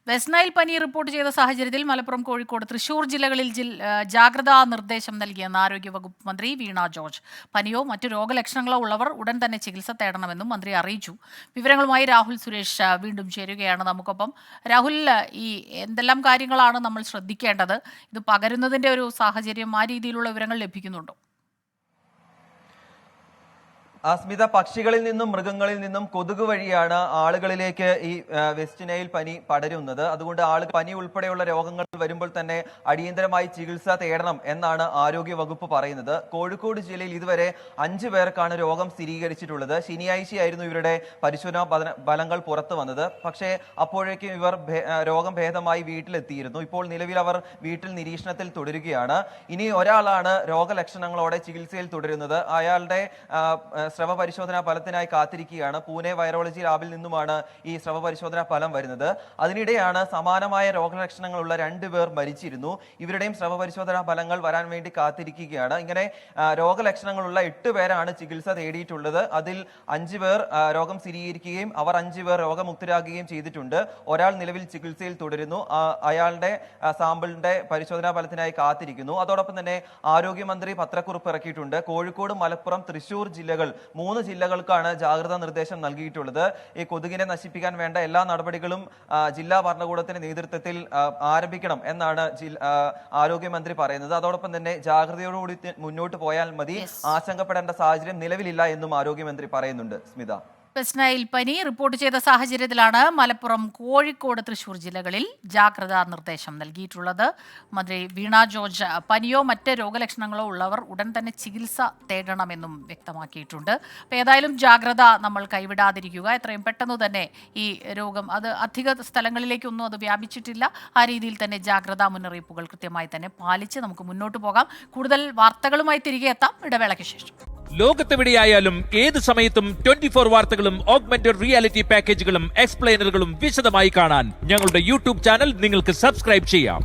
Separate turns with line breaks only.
West Nile പനി report ചെയ്ത സാഹചര്യത്തിൽ മലപ്പുറം, കോഴിക്കോട്, തൃശൂർ ജില്ലകളിൽ ജാഗ്രതാ നിർദ്ദേശം നൽകിയെന്ന് ആരോഗ്യവകുപ്പ് മന്ത്രി വീണ ജോർജ്. പനിയോ മറ്റു രോഗലക്ഷണങ്ങളോ ഉള്ളവർ ഉടൻ തന്നെ ചികിത്സ തേടണമെന്നും മന്ത്രി അറിയിച്ചു. വിവരങ്ങളുമായി രാഹുൽ സുരേഷ് വീണ്ടും ചേരുകയാണ് നമുക്കൊപ്പം. രാഹുൽ, ഈ എന്തെല്ലാം കാര്യങ്ങളാണ് നമ്മൾ ശ്രദ്ധിക്കേണ്ടത്? ഇത് പകരുന്നതിന്റെ ഒരു സാഹചര്യം, ആ രീതിയിലുള്ള വിവരങ്ങൾ ലഭിക്കുന്നുണ്ടോ?
സ്മിത, പക്ഷികളിൽ നിന്നും മൃഗങ്ങളിൽ നിന്നും കൊതുക് വഴിയാണ് ആളുകളിലേക്ക് ഈ വെസ്റ്റ് നൈൽ പനി പടരുന്നത്. അതുകൊണ്ട് ആളുകൾ പനി ഉൾപ്പെടെയുള്ള രോഗങ്ങൾ വരുമ്പോൾ തന്നെ അടിയന്തരമായി ചികിത്സ തേടണം എന്നാണ് ആരോഗ്യ വകുപ്പ് പറയുന്നത്. കോഴിക്കോട് ജില്ലയിൽ ഇതുവരെ 5 പേർക്കാണ് രോഗം സ്ഥിരീകരിച്ചിട്ടുള്ളത്. ശനിയാഴ്ചയായിരുന്നു ഇവരുടെ പരിശോധനാ ഫലങ്ങൾ പുറത്തു വന്നത്. പക്ഷേ അപ്പോഴേക്കും ഇവർ രോഗം ഭേദമായി വീട്ടിലെത്തിയിരുന്നു. ഇപ്പോൾ നിലവിൽ അവർ വീട്ടിൽ നിരീക്ഷണത്തിൽ തുടരുകയാണ്. ഇനി ഒരാളാണ് രോഗലക്ഷണങ്ങളോടെ ചികിത്സയിൽ തുടരുന്നത്. അയാളുടെ സ്രവ പരിശോധനാ ഫലത്തിനായി കാത്തിരിക്കുകയാണ്. പൂനെ വൈറോളജി ലാബിൽ നിന്നുമാണ് ഈ സ്രവ പരിശോധനാ ഫലം വരുന്നത്. അതിനിടെയാണ് സമാനമായ രോഗലക്ഷണങ്ങളുള്ള 2 പേർ മരിച്ചിരുന്നു. ഇവരുടെയും സ്രവ പരിശോധനാ ഫലങ്ങൾ വരാൻ വേണ്ടി കാത്തിരിക്കുകയാണ്. ഇങ്ങനെ രോഗലക്ഷണങ്ങളുള്ള 8 പേരാണ് ചികിത്സ തേടിയിട്ടുള്ളത്. അതിൽ 5 പേർ രോഗം സ്ഥിരീകരിക്കുകയും അവർ 5 പേർ രോഗമുക്തരാകുകയും ചെയ്തിട്ടുണ്ട്. ഒരാൾ നിലവിൽ ചികിത്സയിൽ തുടരുന്നു. അയാളുടെ സാമ്പിളിന്റെ പരിശോധനാ ഫലത്തിനായി കാത്തിരിക്കുന്നു. അതോടൊപ്പം തന്നെ ആരോഗ്യമന്ത്രി പത്രക്കുറിപ്പ് ഇറക്കിയിട്ടുണ്ട്. കോഴിക്കോട്, മലപ്പുറം, തൃശൂർ ജില്ലകൾ 3 ജില്ലകൾക്കാണ് ജാഗ്രതാ നിർദ്ദേശം നൽകിയിട്ടുള്ളത്. ഈ കൊതുകിനെ നശിപ്പിക്കാൻ വേണ്ട എല്ലാ നടപടികളും ജില്ലാ ഭരണകൂടത്തിന്റെ നേതൃത്വത്തിൽ ആരംഭിക്കണം എന്നാണ് ആരോഗ്യമന്ത്രി പറയുന്നത്. അതോടൊപ്പം തന്നെ ജാഗ്രതയോടുകൂടി മുന്നോട്ട് പോയാൽ മതി, ആശങ്കപ്പെടേണ്ട സാഹചര്യം നിലവിലില്ല എന്നും ആരോഗ്യമന്ത്രി പറയുന്നുണ്ട്. സ്മിത,
വെസ്റ്റ് നൈൽ പനി റിപ്പോർട്ട് ചെയ്ത സാഹചര്യത്തിലാണ് മലപ്പുറം, കോഴിക്കോട്, തൃശൂർ ജില്ലകളിൽ ജാഗ്രതാ നിർദ്ദേശം നൽകിയിട്ടുള്ളത്. മന്ത്രി വീണ ജോർജ് പനിയോ മറ്റ് രോഗലക്ഷണങ്ങളോ ഉള്ളവർ ഉടൻ തന്നെ ചികിത്സ തേടണമെന്നും വ്യക്തമാക്കിയിട്ടുണ്ട്. അപ്പോൾ ഏതായാലും ജാഗ്രത നമ്മൾ കൈവിടാതിരിക്കുക. എത്രയും പെട്ടെന്ന് തന്നെ ഈ രോഗം അത് അധിക സ്ഥലങ്ങളിലേക്കൊന്നും അത് വ്യാപിച്ചിട്ടില്ല. ആ രീതിയിൽ തന്നെ ജാഗ്രതാ മുന്നറിയിപ്പുകൾ കൃത്യമായി തന്നെ പാലിച്ച് നമുക്ക് മുന്നോട്ട് പോകാം. കൂടുതൽ വാർത്തകളുമായി തിരികെ എത്താം ഇടവേളയ്ക്ക് ശേഷം.
ലോകത്തെവിടെയായാലും ഏത് സമയത്തും 24 വാർത്തകളും ഓഗ്മെന്റഡ് റിയാലിറ്റി പാക്കേജുകളും എക്സ്പ്ലെയിനറുകളും വിശദമായി കാണാൻ ഞങ്ങളുടെ യൂട്യൂബ് ചാനൽ നിങ്ങൾക്ക് സബ്സ്ക്രൈബ് ചെയ്യാം.